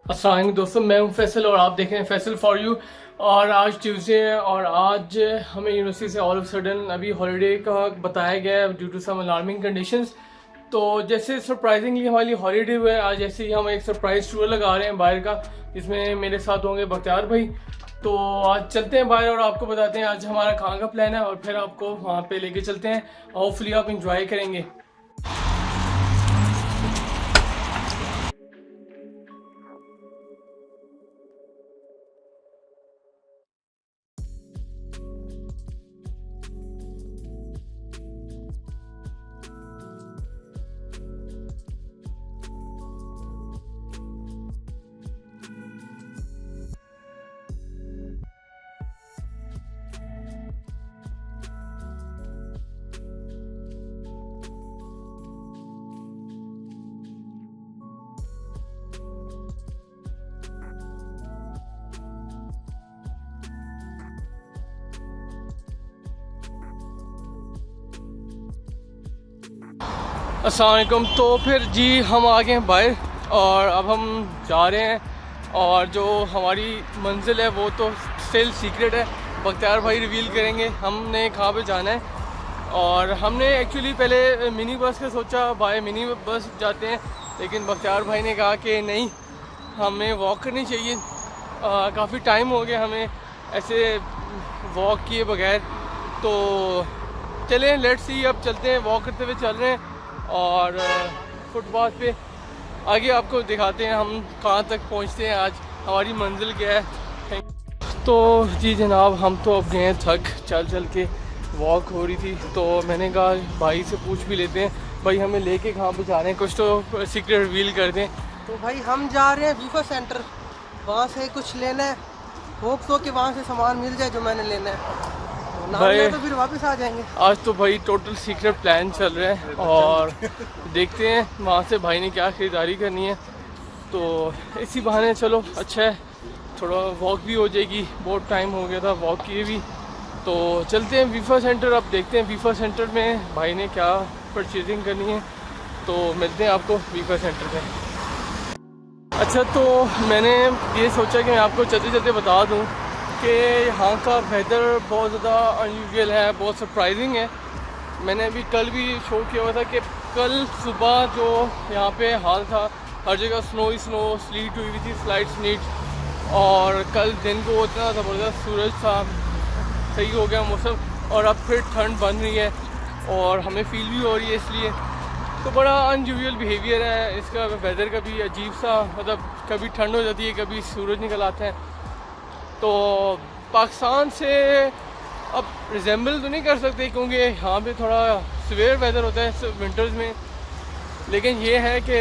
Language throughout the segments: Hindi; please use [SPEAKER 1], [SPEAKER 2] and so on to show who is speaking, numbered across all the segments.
[SPEAKER 1] अस्सलाम वालेकुम दोस्तों, मैं हूं फैसल और आप देख रहे हैं फैसल फॉर यू। और आज ट्यूसडे है और आज हमें यूनिवर्सिटी से ऑल ऑफ सडन अभी हॉलीडे का बताया गया है due to some alarming conditions. तो जैसे सरप्राइजिंगली हमारी हॉलीडे हुआ है आज, ऐसे ही हम एक सरप्राइज टूर लगा रहे हैं बाहर का, जिसमें मेरे साथ होंगे बख्तियार भाई। तो आज चलते हैं बाहर और आपको बताते हैं आज हमारा कहाँ का प्लान है और फिर आपको वहाँ पे लेके चलते हैं। होपफुली आप इंजॉय करेंगे। अस्सलाम वालेकुम। तो फिर जी हम आ गए हैं बाहर और अब हम जा रहे हैं और जो हमारी मंजिल है वो तो स्टिल सीक्रेट है, बख्तियार भाई रिवील करेंगे हमने कहाँ पे जाना है। और हमने एक्चुअली पहले मिनी बस का सोचा, बाय मिनी बस जाते हैं, लेकिन बख्तियार भाई ने कहा कि नहीं, हमें वॉक करनी चाहिए। काफ़ी टाइम हो गया हमें ऐसे वॉक किए बगैर। तो चलें, लेट्स सी, अब चलते हैं, वॉक करते हुए चल रहे हैं और फुटपाथ पे आगे आपको दिखाते हैं हम कहाँ तक पहुँचते हैं, आज हमारी मंजिल क्या है। तो जी जनाब, हम तो अब गए थक, चल चल के वॉक हो रही थी, तो मैंने कहा भाई से पूछ भी लेते हैं, भाई हमें लेके कहाँ पे जा रहे हैं, कुछ तो सीक्रेट रिवील कर दें।
[SPEAKER 2] तो भाई हम जा रहे हैं वीफा सेंटर, वहाँ से कुछ लेना है, होप तो कि वहाँ से सामान मिल जाए जो मैंने लेना है,
[SPEAKER 1] भाई
[SPEAKER 2] तो फिर वापस आ जाएंगे।
[SPEAKER 1] आज तो भाई टोटल सीक्रेट प्लान चल रहा है और देखते हैं वहाँ से भाई ने क्या ख़रीदारी करनी है। तो इसी बहाने चलो अच्छा है, थोड़ा वॉक भी हो जाएगी, बहुत टाइम हो गया था वॉक किए भी। तो चलते हैं वीफा सेंटर, अब देखते हैं वीफा सेंटर में भाई ने क्या परचेजिंग करनी है। तो मिलते हैं आपको वीफा सेंटर में। अच्छा, तो मैंने ये सोचा कि मैं आपको चलते चलते बता दूँ कि यहाँ का वेदर बहुत ज़्यादा अनयूजुअल है, बहुत सरप्राइजिंग है। मैंने अभी कल भी शो किया हुआ था कि कल सुबह जो यहाँ पे हाल था, हर जगह स्नो ही स्नो, स्लीट हुई हुई थी, स्लाइड स्लीट। और कल दिन को इतना ज़बरदस्त सूरज था, सही हो गया मौसम, और अब फिर ठंड बन रही है और हमें फील भी हो रही है, इसलिए तो बड़ा अनयूजुअल बिहेवियर है इसका, वेदर का भी अजीब सा, मतलब कभी ठंड हो जाती है, कभी सूरज निकल आता है। तो पाकिस्तान से अब रिजेंबल तो नहीं कर सकते क्योंकि यहाँ पे थोड़ा सवेयर वेदर होता है विंटर्स में, लेकिन ये है कि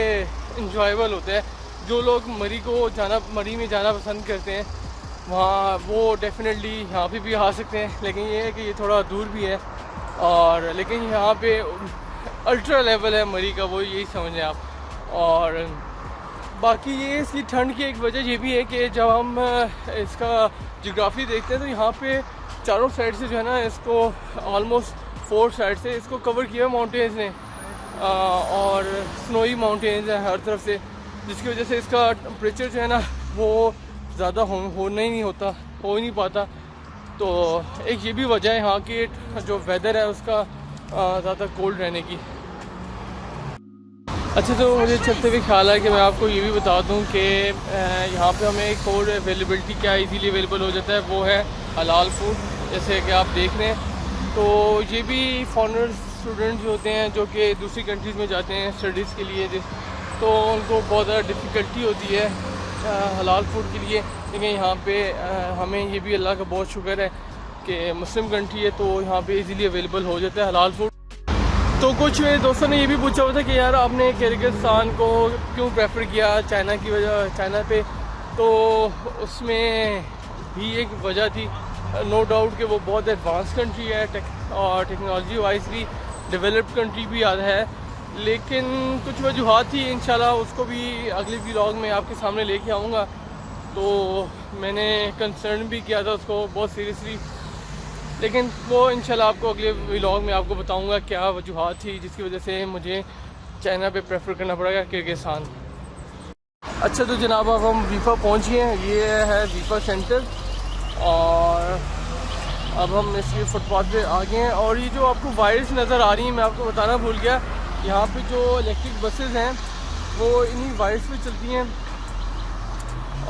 [SPEAKER 1] इंजॉयबल होता है। जो लोग मरी में जाना पसंद करते हैं वहाँ वो डेफिनेटली यहाँ पे भी आ सकते हैं, लेकिन ये है कि ये थोड़ा दूर भी है, और लेकिन यहाँ पे अल्ट्रा लेवल है मरी का, वो यही समझें आप। और बाकी ये इसकी ठंड की एक वजह ये भी है कि जब हम इसका जियोग्राफी देखते हैं तो यहाँ पे चारों साइड से जो है ना, इसको ऑलमोस्ट 4 साइड से इसको कवर किया है माउंटेन्स ने, और स्नोई माउंटेन्स हैं हर तरफ से, जिसकी वजह से इसका टेम्परेचर जो है ना वो ज़्यादा होना ही नहीं होता, हो ही नहीं पाता। तो एक ये भी वजह है यहाँ की जो वेदर है उसका ज़्यादा कोल्ड रहने की। अच्छा, तो मुझे चलते हुए ख्याल है कि मैं आपको ये भी बता दूं कि यहाँ पे हमें एक और अवेलेबिलिटी क्या इजीली अवेलेबल हो जाता है, वो है हलाल फूड। जैसे कि आप देख रहे हैं, तो ये भी फॉरेनर स्टूडेंट जो होते हैं जो कि दूसरी कंट्रीज़ में जाते हैं स्टडीज़ के लिए, तो उनको बहुत ज़्यादा डिफ़िकल्टी होती है हलाल फूड के लिए। लेकिन यहाँ पे हमें ये भी अल्लाह का बहुत शुक्र है कि मुस्लिम कंट्री है, तो यहाँ पे इजीली अवेलेबल हो जाता है हलाल फूड। तो कुछ मेरे दोस्तों ने ये भी पूछा हुआ था कि यार आपने किर्गिस्तान को क्यों प्रेफर किया चाइना की वजह, चाइना पे, तो उसमें भी एक वजह थी, नो डाउट कि वो बहुत एडवांस कंट्री है और टेक्नोलॉजी वाइज भी डेवलप्ड कंट्री भी याद है, लेकिन कुछ वजूहत थी, इंशाल्लाह उसको भी अगले व्लॉग में आपके सामने लेके आऊँगा। तो मैंने कंसर्न भी किया था उसको बहुत सीरियसली, लेकिन वो इंशाल्लाह आपको अगले व्लॉग में आपको बताऊंगा क्या वजूहत थी जिसकी वजह से मुझे चाइना पे प्रेफर करना पड़ेगा किर्गिस्तान। अच्छा तो जनाब अब हम वीफा पहुँच गए हैं, ये है वीफा सेंटर और अब हम इसके फुटपाथ पे आ गए हैं। और ये जो आपको वायर्स नज़र आ रही हैं, मैं आपको बताना भूल गया, यहाँ पे जो इलेक्ट्रिक बसेस हैं वो इन्हीं वायर्स पे चलती हैं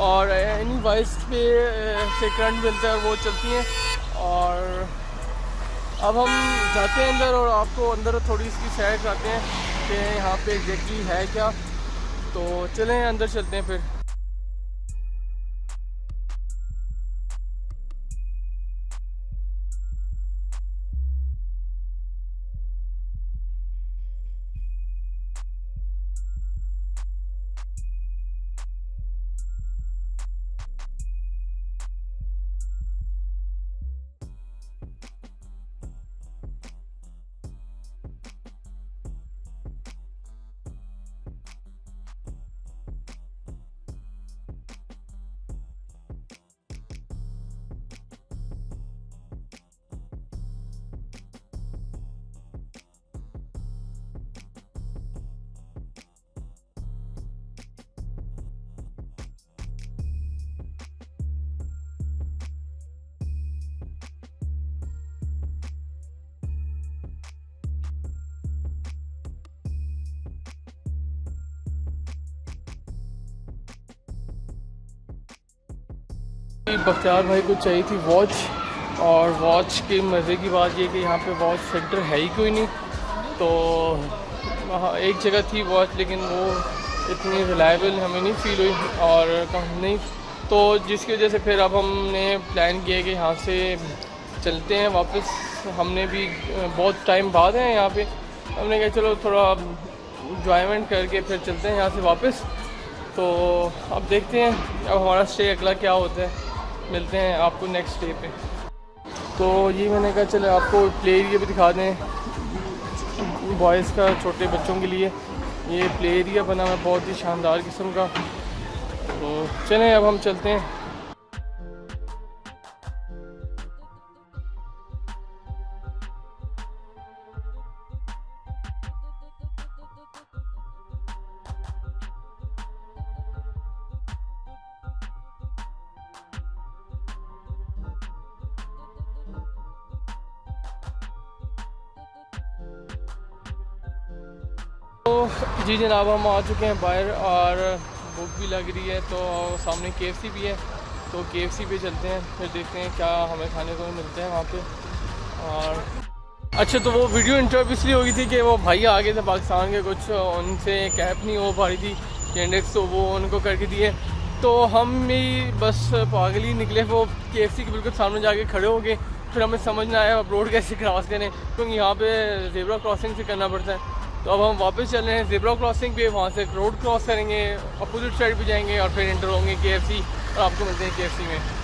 [SPEAKER 1] और इन्हीं वायर्स पे से करंट मिलता है और वो चलती हैं। और अब हम जाते हैं अंदर और आपको अंदर थोड़ी इसकी सैर कराते हैं कि यहाँ पे एग्जैक्टली है क्या। तो चलें अंदर चलते हैं फिर। बख्तियार भाई को चाहिए थी वॉच, और वॉच के मज़े की बात ये कि यहाँ पे वॉच सेंटर है ही कोई नहीं। तो वहाँ एक जगह थी वॉच, लेकिन वो इतनी रिलायबल हमें नहीं फील हुई और नहीं, तो जिसकी वजह से फिर अब हमने प्लान किया कि यहाँ से चलते हैं वापस। हमने भी बहुत टाइम बाद हैं यहाँ पे, हमने कहा चलो थोड़ा इंजॉयमेंट करके फिर चलते हैं यहाँ से वापस। तो अब देखते हैं अब हमारा स्टे अगला क्या होता है, मिलते हैं आपको नेक्स्ट डे पे। तो ये मैंने कहा चले आपको प्ले एरिया भी दिखा दें बॉयज़ का, छोटे बच्चों के लिए ये प्ले एरिया बना हुआ है बहुत ही शानदार किस्म का। तो चलें अब हम चलते हैं। तो जी जनाब हम आ चुके हैं बाहर और भूख भी लग रही है, तो सामने KFC भी है, तो KFC पे चलते हैं, फिर देखते हैं क्या हमें खाने को मिलता है वहाँ पे। और अच्छा तो वो वीडियो इंटरव्यू इसलिए हो गई थी कि वो भाई आ गए थे पाकिस्तान के, कुछ उनसे कैब नहीं हो पा रही थी इंडेक्स, तो वो उनको करके दिए। तो हम भी बस पागल ही निकले, वो KFC के बिल्कुल सामने जाके खड़े हो गए। फिर हमें समझ में आया अब रोड कैसे क्रॉस करें, क्योंकि यहाँ पे ज़ेब्रा क्रॉसिंग से करना पड़ता है। तो अब हम वापस चल रहे हैं ज़ेब्रा क्रॉसिंग पे, वहाँ से रोड क्रॉस करेंगे, अपोजिट साइड पे जाएंगे और फिर एंटर होंगे KFC, और आपको मिलते हैं KFC में।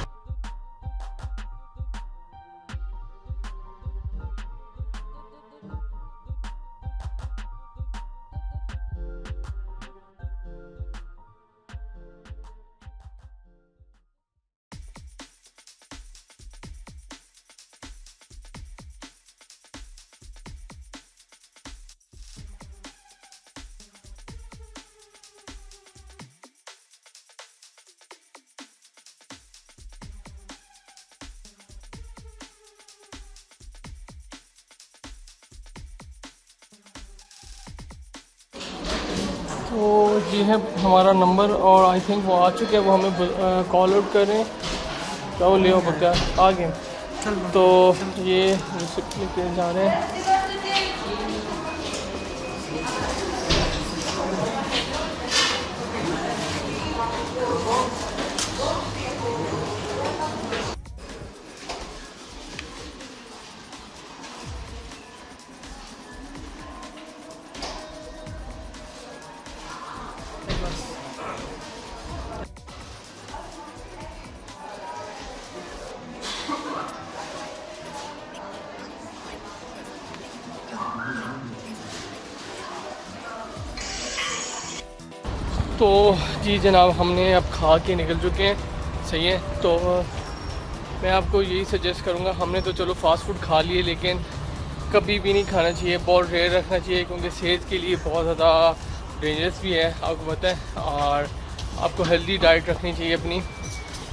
[SPEAKER 1] तो ये है हमारा नंबर और आई थिंक वो आ चुके हैं, वो हमें कॉल आउट कर रहे हैं। क्या वो ले बता आ गए, तो ये रिसिप्ट लेके जा रहे हैं। तो जी जनाब हमने अब खा के निकल चुके हैं, सही है। तो मैं आपको यही सजेस्ट करूँगा, हमने तो चलो फास्ट फूड खा लिए, लेकिन कभी भी नहीं खाना चाहिए, बहुत रेयर रखना चाहिए, क्योंकि सेहत के लिए बहुत ज़्यादा डेंजरस भी है, आपको पता है। और आपको हेल्दी डाइट रखनी चाहिए अपनी।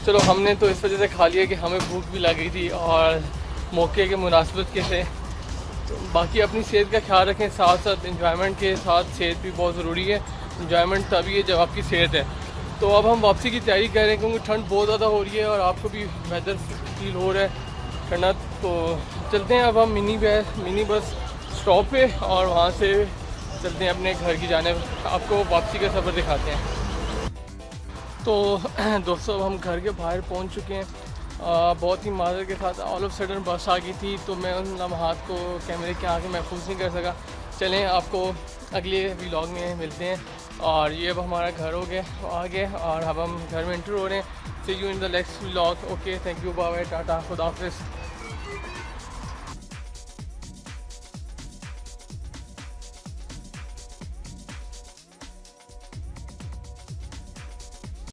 [SPEAKER 1] चलो हमने तो इस वजह से खा लिया कि हमें भूख भी लग गई थी और मौके के मुनासिबत के थे। तो बाकी अपनी सेहत का ख्याल रखें, साथ साथ इंजॉयमेंट के साथ सेहत भी बहुत ज़रूरी है। इंजॉयमेंट तभी है जब आपकी सेहत है। तो अब हम वापसी की तैयारी कर रहे हैं क्योंकि ठंड बहुत ज़्यादा हो रही है और आपको भी वेदर फील हो रहा है ठंडा। तो चलते हैं अब हम मिनी बस स्टॉप पे और वहाँ से चलते हैं अपने घर की जानिब। आपको वापसी का सफ़र दिखाते हैं। तो दोस्तों अब हम घर के बाहर पहुँच चुके हैं। बहुत ही माजर के साथ ऑल ऑफ सडन बस आ गई थी तो मैं उन लम्हात को कैमरे के आगे महफूज नहीं कर सका। चलें आपको अगले व्लॉग में मिलते हैं। और ये अब हमारा घर हो गया आगे और अब हम घर में एंटर हो रहे हैं। See you in the next vlog. Okay, thank you, bye bye, tata, खुदा हाफिज़।